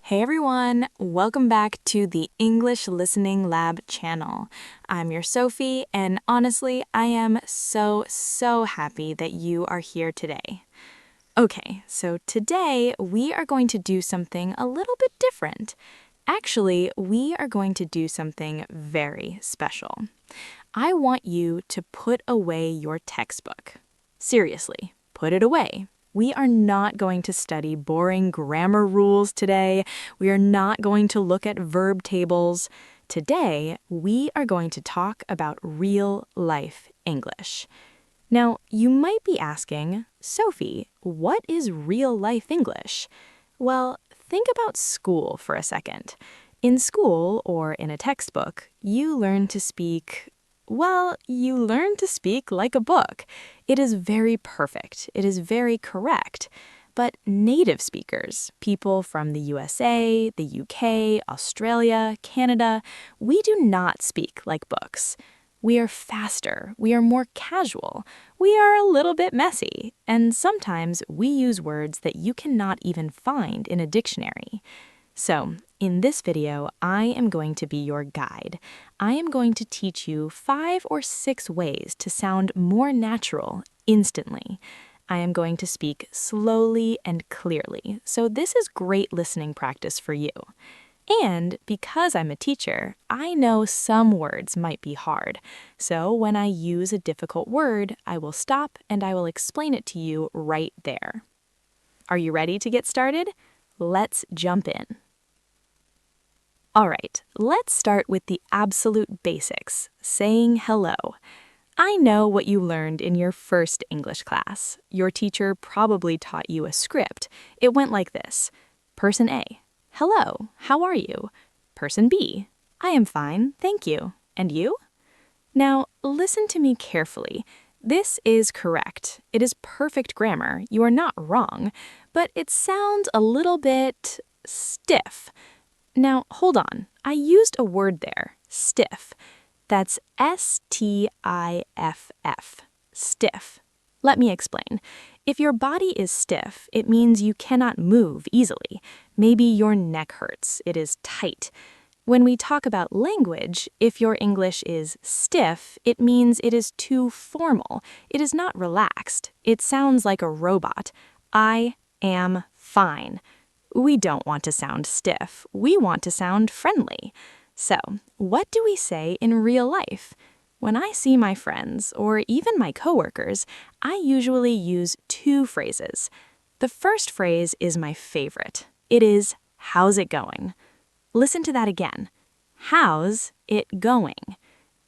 Hey everyone, welcome back to the English Listening Lab channel. I'm your Sophie, and honestly, I am so happy that you are here today. Okay, so today we are going to do something a little bit different. Actually, we are going to do something very special. I want you to put away your textbook. Seriously, put it away. We are not going to study boring grammar rules today. We are not going to look at verb tables. Today, we are going to talk about real-life English. Now, you might be asking, Sophie, what is real-life English? Well, think about school for a second. In school, or in a textbook, you learn to speak like a book. It is very perfect. It is very correct. But native speakers, people from the USA, the UK, Australia, Canada, we do not speak like books. We are faster. We are more casual. We are a little bit messy. And sometimes we use words that you cannot even find in a dictionary. So, in this video, I am going to be your guide. I am going to teach you 5 or 6 ways to sound more natural instantly. I am going to speak slowly and clearly, so this is great listening practice for you. And because I'm a teacher, I know some words might be hard. So when I use a difficult word, I will stop and I will explain it to you right there. Are you ready to get started? Let's jump in. All right, let's start with the absolute basics, saying hello. I know what you learned in your first English class. Your teacher probably taught you a script. It went like this. Person A, hello, how are you? Person B, I am fine, thank you. And you? Now, listen to me carefully. This is correct. It is perfect grammar. You are not wrong, but it sounds a little bit stiff. Now, hold on. I used a word there, stiff. That's S-T-I-F-F, stiff. Let me explain. If your body is stiff, it means you cannot move easily. Maybe your neck hurts. It is tight. When we talk about language, if your English is stiff, it means it is too formal. It is not relaxed. It sounds like a robot. I am fine. We don't want to sound stiff. We want to sound friendly. So, what do we say in real life? When I see my friends, or even my coworkers, I usually use 2 phrases. The first phrase is my favorite. It is, how's it going? Listen to that again. How's it going?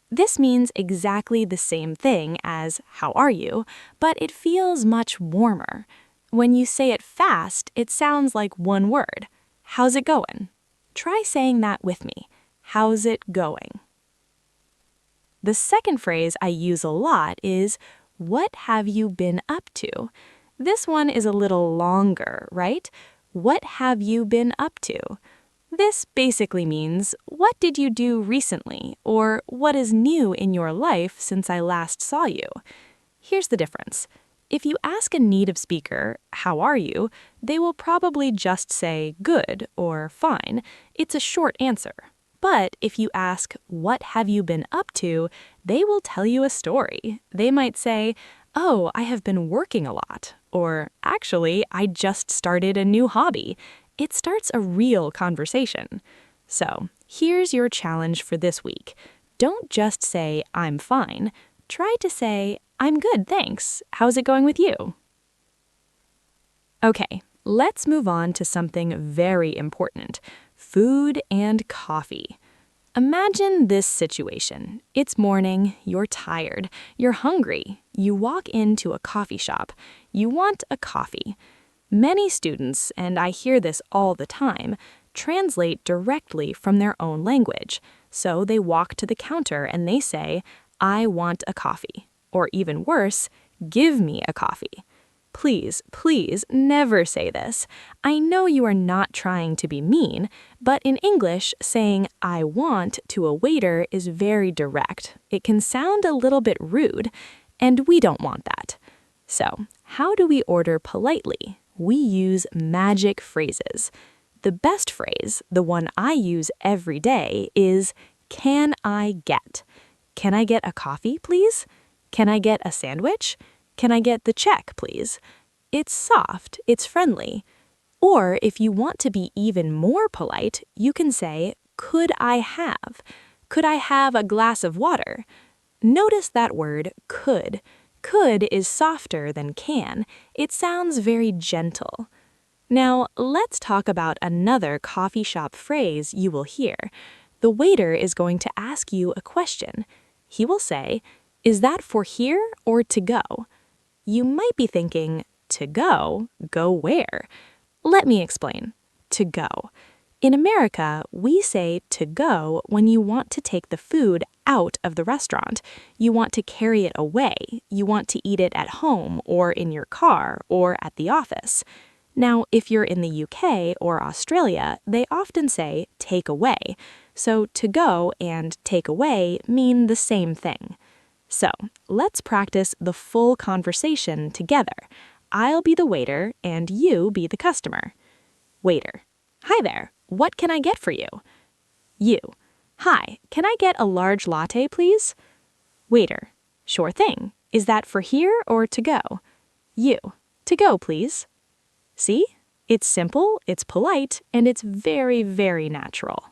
This means exactly the same thing as how are you, but it feels much warmer. When you say it fast, it sounds like one word. How's it going? Try saying that with me. How's it going? The second phrase I use a lot is, what have you been up to? This one is a little longer, right? What have you been up to? This basically means, what did you do recently? Or what is new in your life since I last saw you? Here's the difference. If you ask a native speaker, how are you, they will probably just say good or fine. It's a short answer. But if you ask, what have you been up to, they will tell you a story. They might say, oh, I have been working a lot. Or, actually, I just started a new hobby. It starts a real conversation. So, here's your challenge for this week. Don't just say, I'm fine. Try to say, I'm good, thanks. How's it going with you? Okay, let's move on to something very important. Food and coffee. Imagine this situation. It's morning, you're tired, you're hungry. You walk into a coffee shop. You want a coffee. Many students, and I hear this all the time, translate directly from their own language. So they walk to the counter and they say, I want a coffee. Or even worse, give me a coffee. Please, please never say this. I know you are not trying to be mean, but in English, saying I want to a waiter is very direct. It can sound a little bit rude, and we don't want that. So, how do we order politely? We use magic phrases. The best phrase, the one I use every day, is can I get? Can I get a coffee, please? Can I get a sandwich? Can I get the check, please? It's soft, it's friendly. Or if you want to be even more polite, you can say, could I have? Could I have a glass of water? Notice that word could. Could is softer than can. It sounds very gentle. Now, let's talk about another coffee shop phrase you will hear. The waiter is going to ask you a question. He will say, is that for here or to go? You might be thinking, to go? Go where? Let me explain. To go. In America, we say to go when you want to take the food out of the restaurant. You want to carry it away. You want to eat it at home or in your car or at the office. Now, if you're in the UK or Australia, they often say take away. So to go and take away mean the same thing. So let's practice the full conversation together. I'll be the waiter and you be the customer. Waiter: hi there, what can I get for you? You: hi, can I get a large latte, please? Waiter: sure thing. Is that for here or to go? You: to go, please. See? It's simple, it's polite, and it's very, very natural.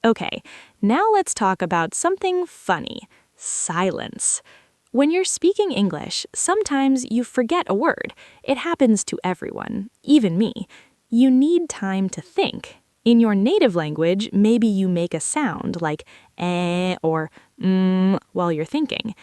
Okay, now let's talk about something funny: silence. When you're speaking English, sometimes you forget a word. It happens to everyone, even me. You need time to think. In your native language, maybe you make a sound like or while you're thinking.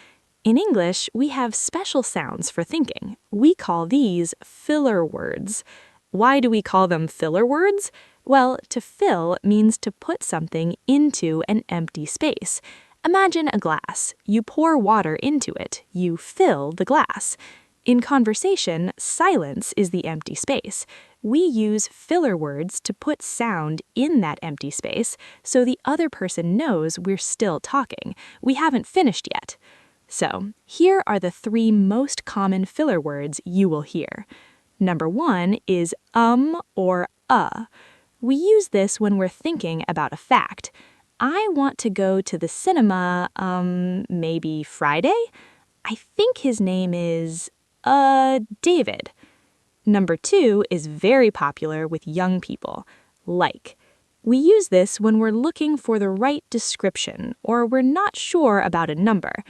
In English, we have special sounds for thinking. We call these filler words. Why do we call them filler words? Well, to fill means to put something into an empty space. Imagine a glass. You pour water into it. You fill the glass. In conversation, silence is the empty space. We use filler words to put sound in that empty space so the other person knows we're still talking. We haven't finished yet. So, here are the 3 most common filler words you will hear. Number 1 is or We use this when we're thinking about a fact. I want to go to the cinema, maybe Friday? I think his name is, David. Number 2 is very popular with young people, like. We use this when we're looking for the right description or we're not sure about a number.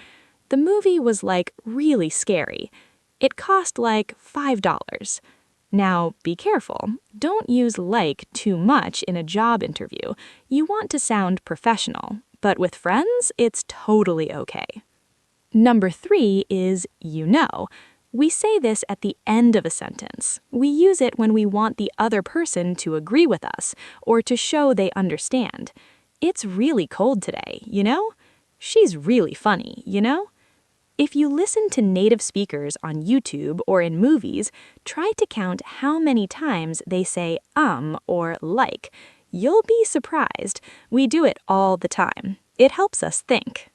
The movie was really scary. It cost $5. Now, be careful. Don't use too much in a job interview. You want to sound professional, but with friends, it's totally okay. Number 3 is you know. We say this at the end of a sentence. We use it when we want the other person to agree with us or to show they understand. It's really cold today, you know? She's really funny, you know? If you listen to native speakers on YouTube or in movies, try to count how many times they say or like. You'll be surprised. We do it all the time. It helps us think.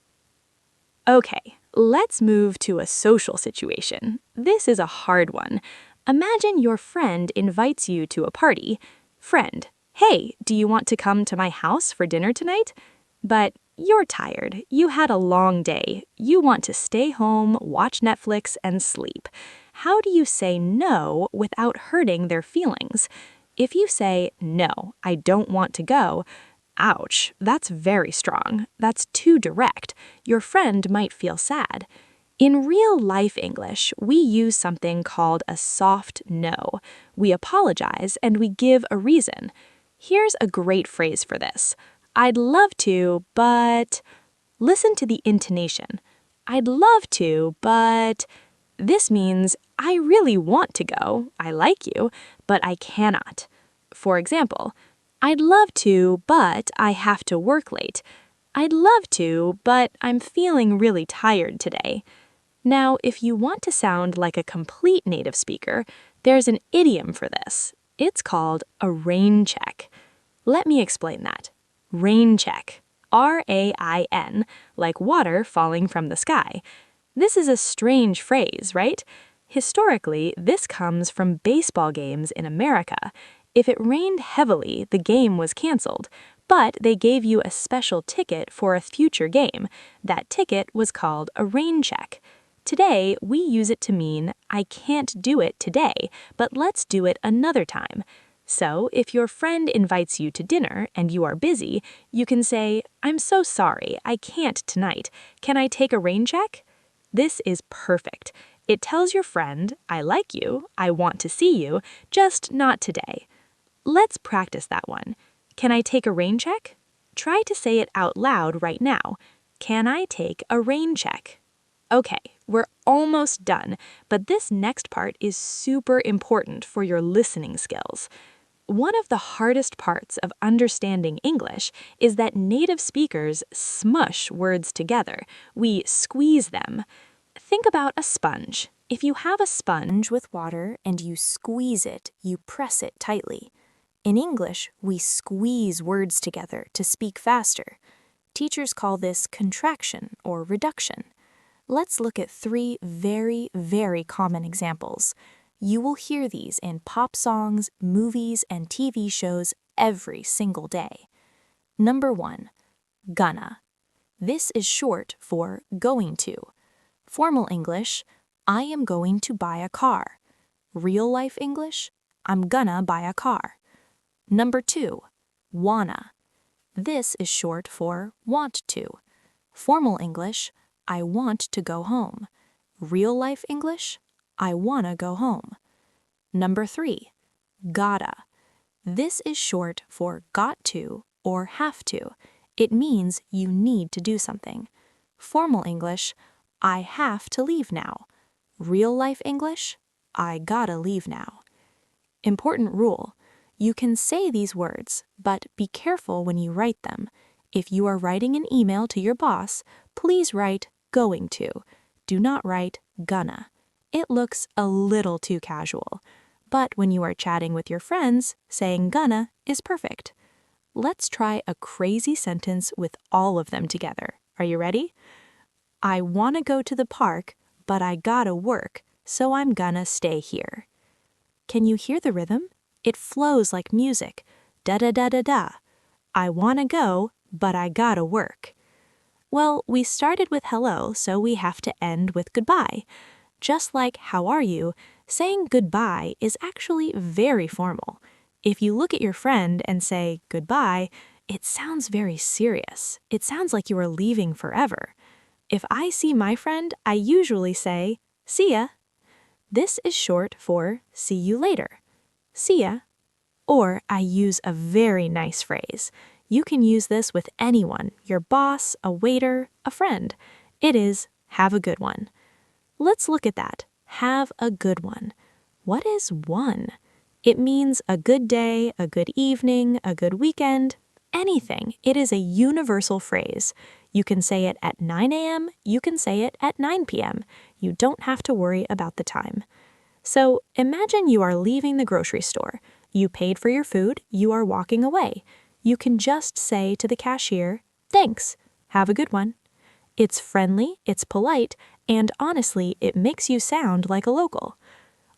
Okay, let's move to a social situation. This is a hard one. Imagine your friend invites you to a party. Friend: hey, do you want to come to my house for dinner tonight? But you're tired. You had a long day. You want to stay home, watch Netflix, and sleep. How do you say no without hurting their feelings? If you say, no, I don't want to go, ouch, that's very strong. That's too direct. Your friend might feel sad. In real-life English, we use something called a soft no. We apologize and we give a reason. Here's a great phrase for this. I'd love to, but... Listen to the intonation. I'd love to, but... This means, I really want to go, I like you, but I cannot. For example, I'd love to, but I have to work late. I'd love to, but I'm feeling really tired today. Now, if you want to sound like a complete native speaker, there's an idiom for this. It's called a rain check. Let me explain that. Rain check. R-A-I-N, like water falling from the sky. This is a strange phrase, right? Historically, this comes from baseball games in America. If it rained heavily, the game was canceled, but they gave you a special ticket for a future game. That ticket was called a rain check. Today, we use it to mean, I can't do it today, but let's do it another time. So, if your friend invites you to dinner and you are busy, you can say, I'm so sorry, I can't tonight. Can I take a rain check? This is perfect. It tells your friend, I like you, I want to see you, just not today. Let's practice that one. Can I take a rain check? Try to say it out loud right now. Can I take a rain check? Okay, we're almost done, but this next part is super important for your listening skills. One of the hardest parts of understanding English is that native speakers smush words together. We squeeze them. Think about a sponge. If you have a sponge with water and you squeeze it, you press it tightly. In English, we squeeze words together to speak faster. Teachers call this contraction or reduction. Let's look at 3 very, very common examples. You will hear these in pop songs, movies, and TV shows every single day. Number 1, gonna. This is short for going to. Formal English, I am going to buy a car. Real life English, I'm gonna buy a car. Number 2, wanna. This is short for want to. Formal English, I want to go home. Real life English, I wanna go home. Number 3, gotta. This is short for got to or have to. It means you need to do something. Formal English, I have to leave now. Real life English, I gotta leave now. Important rule. You can say these words, but be careful when you write them. If you are writing an email to your boss, please write going to. Do not write gonna. It looks a little too casual. But when you are chatting with your friends, saying gonna is perfect. Let's try a crazy sentence with all of them together. Are you ready? I wanna go to the park, but I gotta work, so I'm gonna stay here. Can you hear the rhythm? It flows like music. Da-da-da-da-da. I wanna go, but I gotta work. Well, we started with hello, so we have to end with goodbye. Just like how are you, saying goodbye is actually very formal. If you look at your friend and say goodbye, it sounds very serious. It sounds like you are leaving forever. If I see my friend, I usually say, see ya. This is short for see you later. See ya. Or I use a very nice phrase. You can use this with anyone, your boss, a waiter, a friend. It is have a good one. Let's look at that. Have a good one. What is one? It means a good day, a good evening, a good weekend, anything. It is a universal phrase. You can say it at 9 a.m., you can say it at 9 p.m. You don't have to worry about the time. So imagine you are leaving the grocery store. You paid for your food, you are walking away. You can just say to the cashier, thanks, have a good one. It's friendly, it's polite, and honestly, it makes you sound like a local.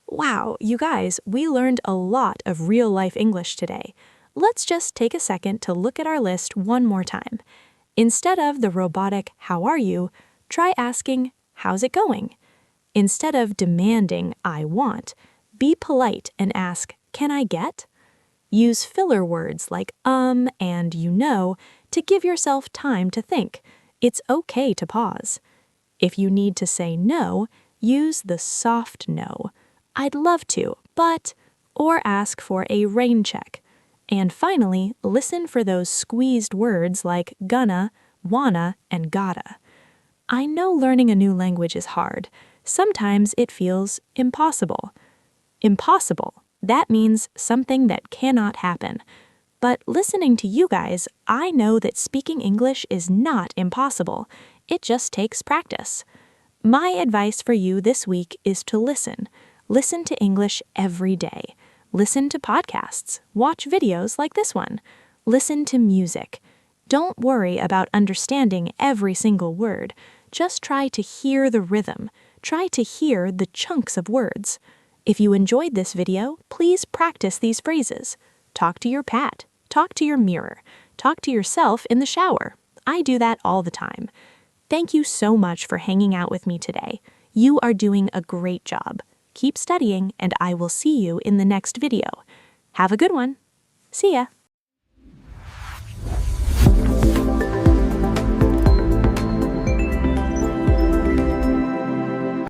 Wow, you guys, we learned a lot of real-life English today. Let's just take a second to look at our list one more time. Instead of the robotic, how are you, try asking, how's it going? Instead of demanding, I want, be polite and ask, can I get? Use filler words like and you know to give yourself time to think. It's okay to pause. If you need to say no, use the soft no. I'd love to, but, or ask for a rain check. And finally, listen for those squeezed words like gonna, wanna, and gotta. I know learning a new language is hard. Sometimes it feels impossible. Impossible. That means something that cannot happen. But listening to you guys, I know that speaking English is not impossible. It just takes practice. My advice for you this week is to listen. Listen to English every day. Listen to podcasts. Watch videos like this one. Listen to music. Don't worry about understanding every single word. Just try to hear the rhythm. Try to hear the chunks of words. If you enjoyed this video, please practice these phrases. Talk to your pet. Talk to your mirror. Talk to yourself in the shower. I do that all the time. Thank you so much for hanging out with me today. You are doing a great job. Keep studying, and I will see you in the next video. Have a good one. See ya.